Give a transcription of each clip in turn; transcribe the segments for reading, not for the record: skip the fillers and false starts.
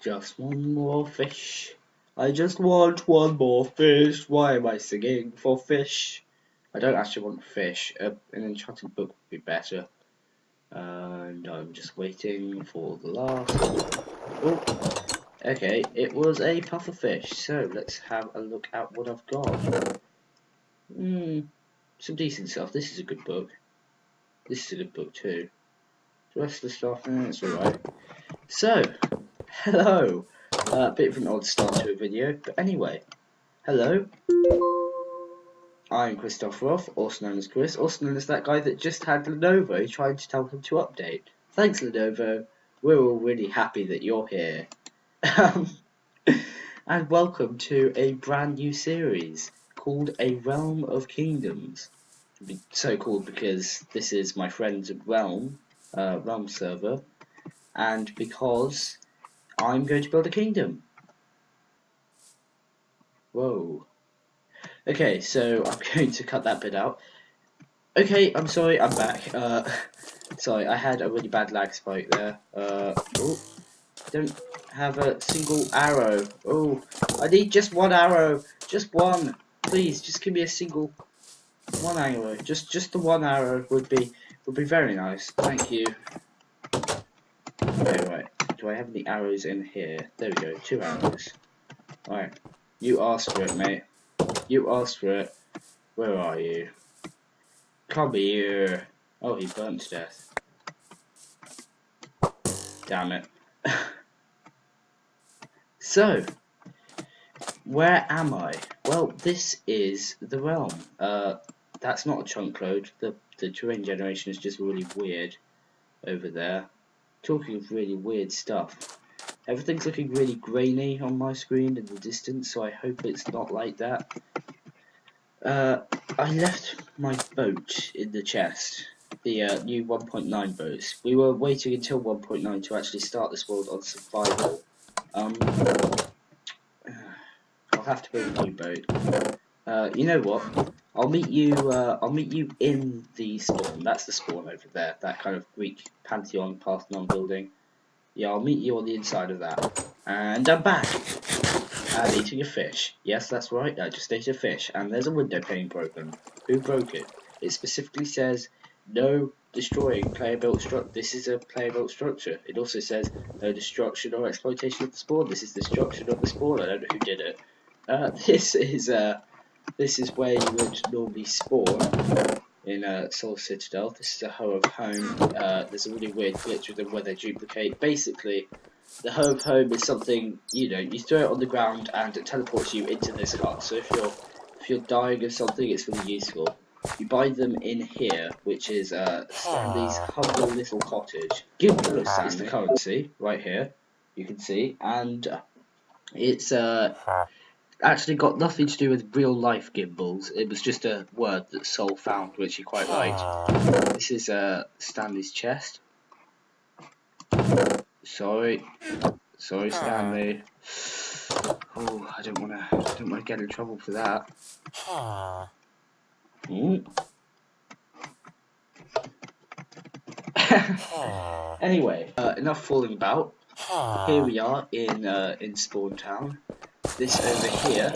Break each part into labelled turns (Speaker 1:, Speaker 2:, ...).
Speaker 1: Just one more fish. I just want one more fish. Why am I singing for fish? I don't actually want fish. An enchanted book would be better. And I'm just waiting for the last. Oh, okay, it was a puffer fish. So let's have a look at what I've got. Some decent stuff. This is a good book. This is a good book too. The rest of the stuff, it's alright. So, hello. A bit of an odd start to a video, but anyway, hello. I'm Christopherov, also known as Chris, also known as that guy that just had Lenovo trying to tell him to update. Thanks, Lenovo. We're all really happy that you're here. And welcome to a brand new series called A Realm of Kingdoms. So called because this is my friend's Realm server, and because I'm going to build a kingdom. Whoa. Okay, so I'm going to cut that bit out. Okay, I'm sorry, I'm back. Sorry, I had a really bad lag spike there. Oh, don't have a single arrow. Oh, I need just one arrow. Just one. Please, just give me a single one arrow. Just the one arrow would be very nice. Thank you. Okay, right. Do I have any arrows in here? There we go, 2 arrows. Alright. You asked for it, mate. You asked for it. Where are you? Come here. Oh, he burnt to death. Damn it. So, where am I? Well, this is the realm. That's not a chunk load. The terrain generation is just really weird over there. Talking of really weird stuff. Everything's looking really grainy on my screen in the distance, so I hope it's not like that. I left my boat in the chest, the new 1.9 boats. We were waiting until 1.9 to actually start this world on survival. I'll have to build a new boat. You know what? I'll meet you in the spawn. That's the spawn over there. That kind of Greek Pantheon, Parthenon building. Yeah, I'll meet you on the inside of that. And I'm back. And eating a fish. Yes, that's right, I just ate a fish. And there's a window pane broken. Who broke it? It specifically says, no destroying player-built structure. This is a player-built structure. It also says, no destruction or exploitation of the spawn. This is destruction of the spawn. I don't know who did it. This is where you would normally spawn in Soul Citadel. This is a Hoe of Home. There's a really weird glitch with them where they duplicate. Basically, the Hoe of Home is something, you know, you throw it on the ground and it teleports you into this hut. So if you're dying of something, it's really useful. You buy them in here, which is Stanley's humble little cottage. Gimbals is the currency right here. You can see, and it's actually got nothing to do with real life gimbals. It was just a word that Sol found, which he quite liked. This is Stanley's chest. Sorry, Stanley. Oh, I don't wanna get in trouble for that. Anyway, enough falling about. Here we are in Spawn Town. This over here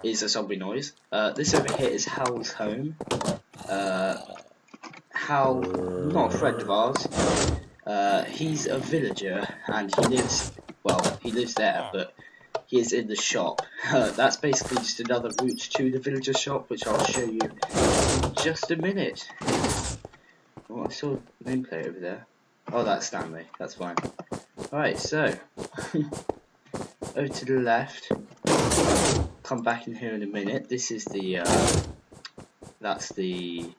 Speaker 1: is a zombie noise. This over here is Hal's home. Hal, not a friend of ours. He's a villager and he lives there, but he is in the shop. That's basically just another route to the villager shop, which I'll show you in just a minute. Oh, I saw a nameplate over there. Oh, that's Stanley. That's fine. Alright, so over to the left. Come back in here in a minute. This is the that's the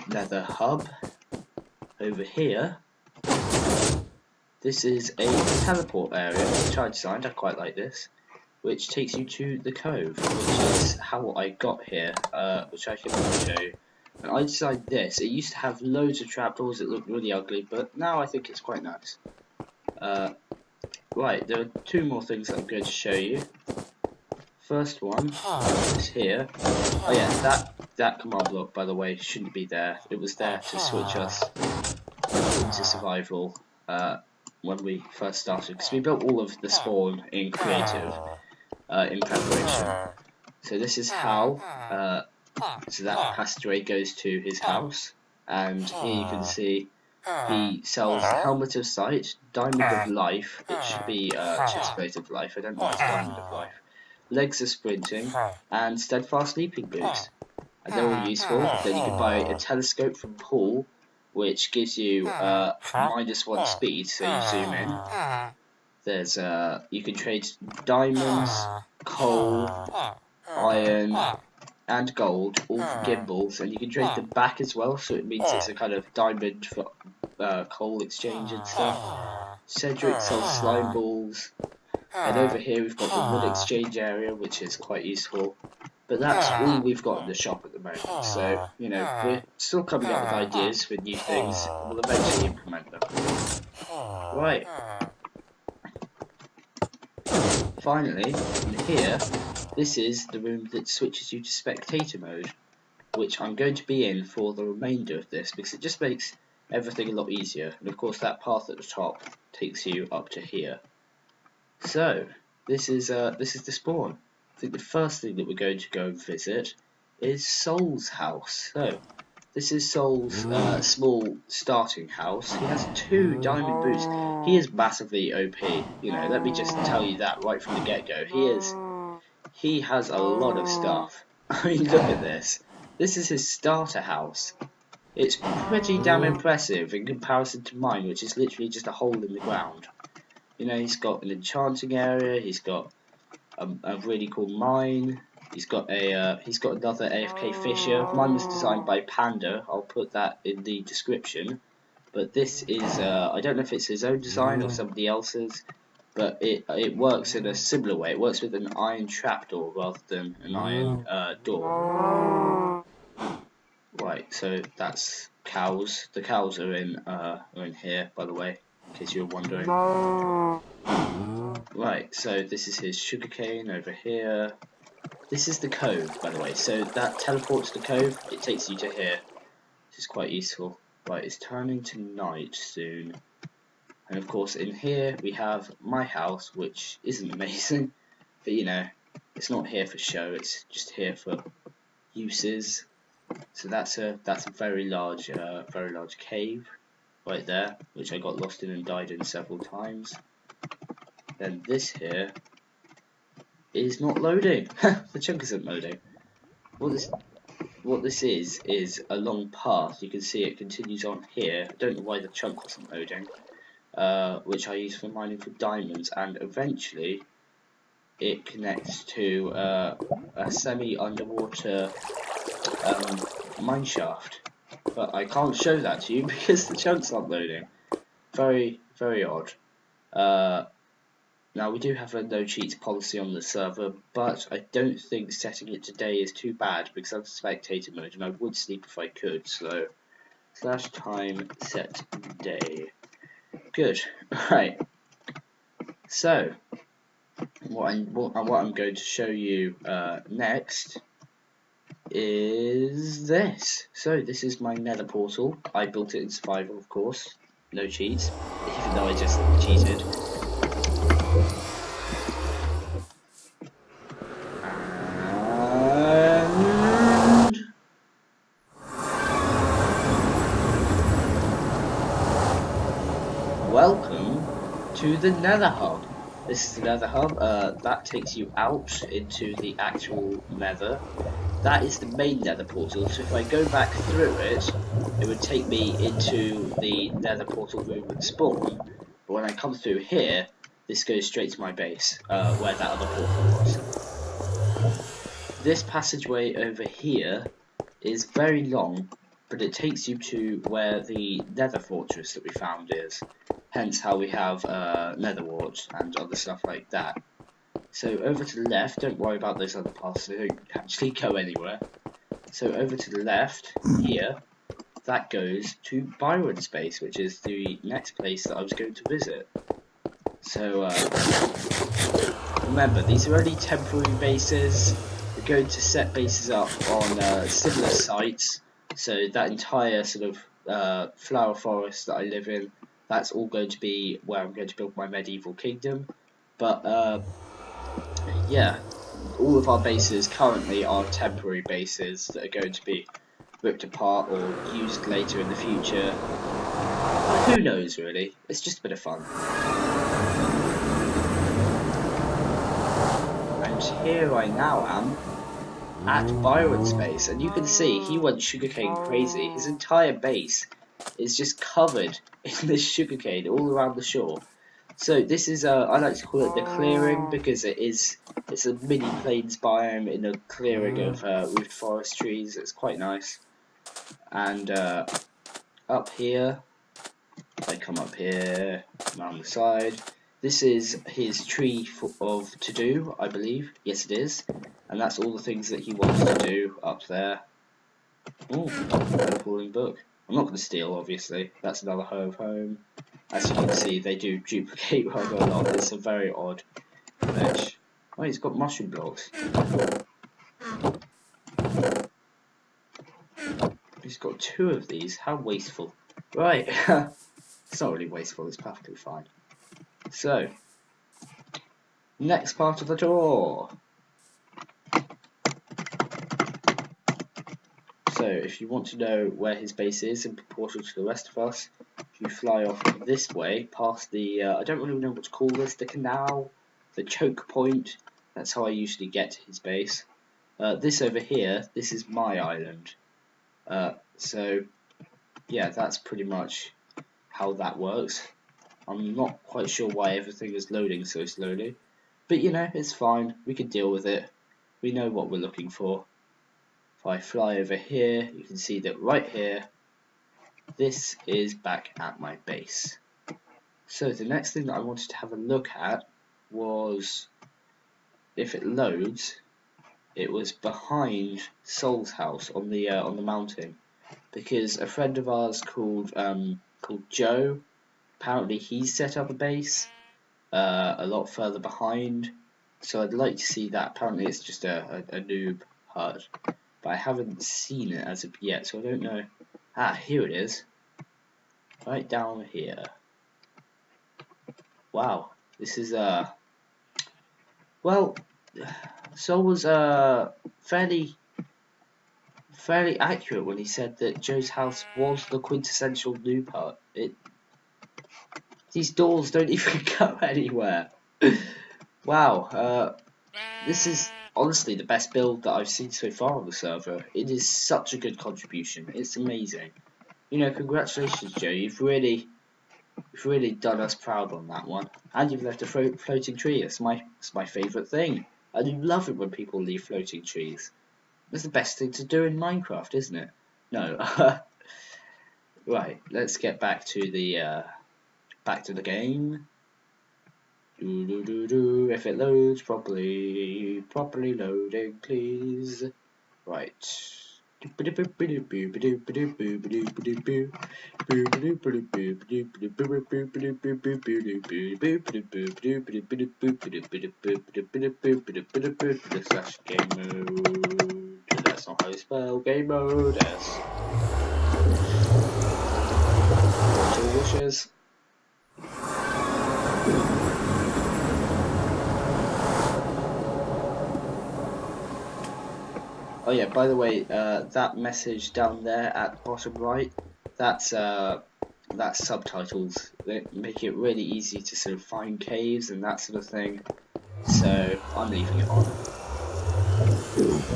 Speaker 1: nether hub. Over here, this is a teleport area which I designed. I quite like this, which takes you to the cove, which is how I got here, which I can show you. And I designed this. It used to have loads of trapdoors that looked really ugly, but now I think it's quite nice. Right, there are 2 more things that I'm going to show you. First one is here. Oh yeah, that command block, by the way, shouldn't be there. It was there to switch us into survival. when we first started, because we built all of the spawn in creative in preparation. So this is how so that passageway goes to his house, and here you can see he sells Helmet of Sight, Diamond of Life, it should be Chestplate of Life, I don't know why it's Diamond of Life, Legs of Sprinting, and Steadfast Leaping Boots. And they're all useful. Then you can buy a telescope from Paul, which gives you -1 speed, so you zoom in. There's you can trade diamonds, coal, iron, and gold, all for gimbals, and you can trade them back as well, so it means it's a kind of diamond for coal exchange and stuff. Cedric sells slime balls, and over here we've got the wood exchange area, which is quite useful. But that's all we've got in the shop at the moment, so, you know, we're still coming up with ideas for new things, and we'll eventually implement them. Right. Finally, in here, this is the room that switches you to spectator mode, which I'm going to be in for the remainder of this, because it just makes everything a lot easier, and of course that path at the top takes you up to here. So, this is the spawn. I think the first thing that we're going to go and visit is Soul's house. So, this is Soul's small starting house. He has 2 diamond boots. He is massively OP. You know, let me just tell you that right from the get-go. He has a lot of stuff. I mean, look at this. This is his starter house. It's pretty damn impressive in comparison to mine, which is literally just a hole in the ground. You know, he's got an enchanting area. He's got a really cool mine. He's got another AFK Fisher. Mine was designed by Panda. I'll put that in the description. But this is I don't know if it's his own design or somebody else's, but it works in a similar way. It works with an iron trapdoor rather than an iron door. Right, so that's cows. The cows are in here, by the way, in case you were wondering. Right, so this is his sugarcane over here. This is the cove, by the way. So that teleports the cove. It takes you to here, which is quite useful. Right, it's turning to night soon. And of course, in here we have my house, which isn't amazing, but you know, it's not here for show. It's just here for uses. So that's a very large cave right there, which I got lost in and died in several times. Then this here is not loading. The chunk isn't loading. What this is a long path. You can see it continues on here. I don't know why the chunk wasn't loading. Which I use for mining for diamonds, and eventually it connects to a semi-underwater mine shaft. But I can't show that to you because the chunk's not loading. Very, very odd. Now we do have a no cheats policy on the server, but I don't think setting it today is too bad because I'm spectator mode and I would sleep if I could. So /time set day. Good. Right. So what I'm going to show you next is this. So this is my nether portal. I built it in survival, of course. No cheats, even though I just cheated. And welcome to the nether hub. This is the nether hub. That takes you out into the actual nether. That is the main nether portal, so if I go back through it, it would take me into the nether portal room at spawn, but when I come through here, this goes straight to my base, where that other portal was. This passageway over here is very long, but it takes you to where the nether fortress that we found is, hence how we have nether warts and other stuff like that. So over to the left, don't worry about those other paths, they don't actually go anywhere. So over to the left, here, that goes to Byron's base, which is the next place that I was going to visit. So remember, these are only temporary bases. We're going to set bases up on similar sites. So that entire sort of flower forest that I live in, that's all going to be where I'm going to build my medieval kingdom. But yeah, all of our bases currently are temporary bases that are going to be ripped apart or used later in the future. Who knows, really? It's just a bit of fun. And here I now am at Byron's base, and you can see he went sugarcane crazy. His entire base is just covered in this sugarcane all around the shore. So this is I like to call it the clearing, because it's a mini plains biome in a clearing of root forest trees. It's quite nice. And up here, I come up here around the side. This is his tree of to do, I believe. Yes, it is. And that's all the things that he wants to do up there. Oh, a falling book. I'm not going to steal, obviously. That's another hoe of home. As you can see, they do duplicate rather a lot. It's a very odd glitch. Oh, he's got mushroom blocks. He's got 2 of these. How wasteful. Right. It's not really wasteful. It's perfectly fine. So, next part of the tour. So, if you want to know where his base is in proportion to the rest of us, if you fly off this way, past the, I don't really know what to call this, the canal, the choke point, that's how I usually get to his base. This over here, this is my island. So, yeah, that's pretty much how that works. I'm not quite sure why everything is loading so slowly, but you know, it's fine, we can deal with it. We know what we're looking for. If I fly over here, you can see that right here, this is back at my base. So the next thing that I wanted to have a look at was, if it loads, it was behind Sol's house on the mountain, because a friend of ours called Joe, apparently he's set up a base a lot further behind. So I'd like to see that. Apparently it's just a noob hut, but I haven't seen it as of yet, so I don't know. Ah, here it is. Right down here. Wow, this is well, Sol was fairly accurate when he said that Joe's house was the quintessential noob hut. These doors don't even go anywhere. Wow, this is honestly the best build that I've seen so far on the server. It is such a good contribution. It's amazing. You know, congratulations, Joe. You've really done us proud on that one. And you've left a floating tree. It's my favourite thing. I do love it when people leave floating trees. It's the best thing to do in Minecraft, isn't it? No. Right, let's get back to the game. If it loads properly loading, please. Right. Slash game mode. That's not how you spell game mode. S. Two wishes. Oh yeah, by the way, that message down there at the bottom right, that's subtitles. They make it really easy to sort of find caves and that sort of thing. So I'm leaving it on.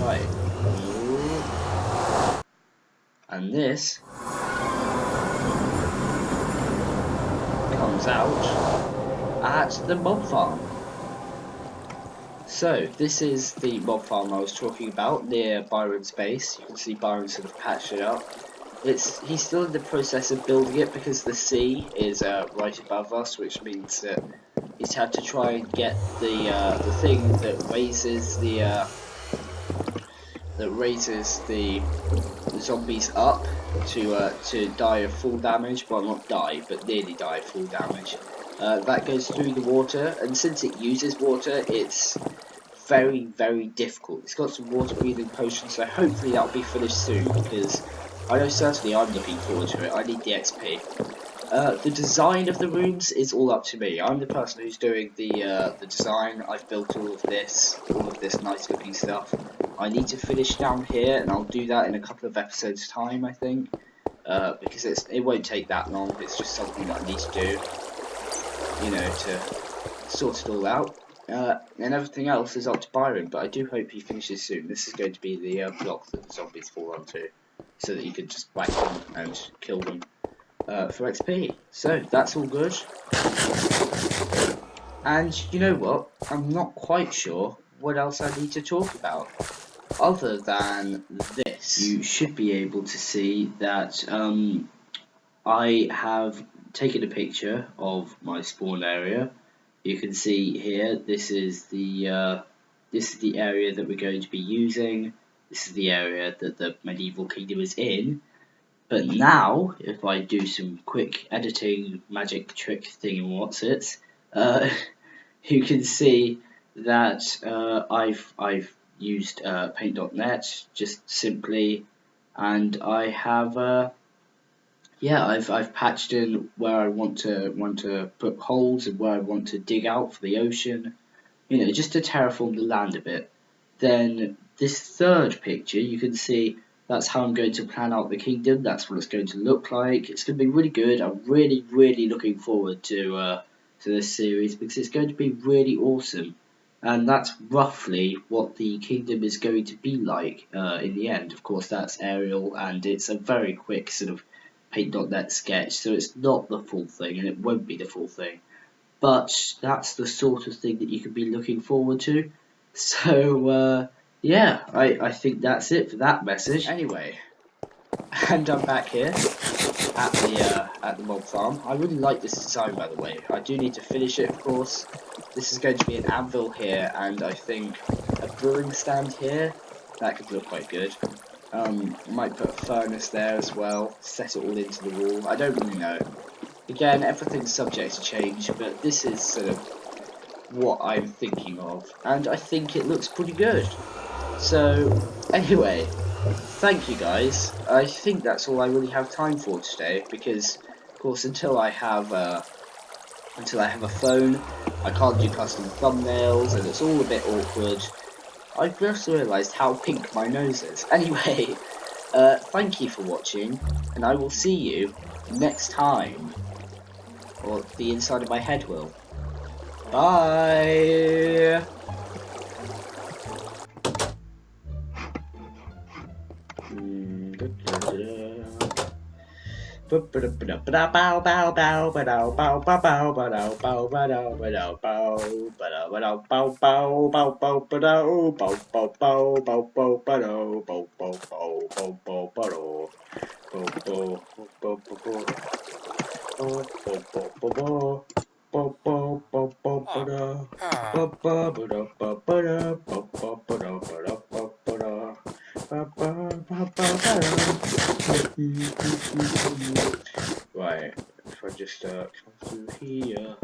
Speaker 1: Right. And this comes out at the mob farm. So, this is the mob farm I was talking about, near Byron's base. You can see Byron sort of patched it up. He's still in the process of building it because the sea is right above us, which means that he's had to try and get the thing that raises the zombies up to die of full damage. Well, not die, but nearly die of full damage. That goes through the water, and since it uses water, it's very, very difficult. It's got some water breathing potions, so hopefully that'll be finished soon, because I know certainly I'm looking forward to it. I need the XP. The design of the rooms is all up to me. I'm the person who's doing the design. I've built all of this nice looking stuff. I need to finish down here, and I'll do that in a couple of episodes' time, I think, because it won't take that long. It's just something that I need to do, you know, to sort it all out. And everything else is up to Byron, but I do hope he finishes soon. This is going to be the block that the zombies fall onto, so that you can just whack them and kill them for XP. So that's all good. And you know what? I'm not quite sure what else I need to talk about. Other than this, you should be able to see that I have taken a picture of my spawn area. You can see here, this is the area that we're going to be using. This is the area that the medieval kingdom is in. But now, if I do some quick editing magic trick thing and what's it, you can see that I've used paint.net just simply, and I have I've patched in where I want to put holes and where I want to dig out for the ocean, you know, just to terraform the land a bit. Then this third picture, you can see that's how I'm going to plan out the kingdom. That's what it's going to look like. It's going to be really good. I'm really looking forward to this series because it's going to be really awesome. And that's roughly what the kingdom is going to be like in the end. Of course, that's aerial, and it's a very quick sort of paint.net sketch, so it's not the full thing, and it won't be the full thing. But that's the sort of thing that you can be looking forward to. So, yeah, I think that's it for that message. Anyway, and I'm back here at the mob farm. I really like this design, by the way. I do need to finish it, of course. This is going to be an anvil here, and I think a brewing stand here. That could look quite good. Might put a furnace there as well. Set it all into the wall. I don't really know. Again, everything's subject to change, but this is sort of what I'm thinking of, and I think it looks pretty good. So, anyway, thank you guys. I think that's all I really have time for today, because, of course, until I have a phone, I can't do custom thumbnails, and it's all a bit awkward. I've just realised how pink my nose is. Anyway, thank you for watching, and I will see you next time. Or the inside of my head will. Bye! Right, if I just come through here.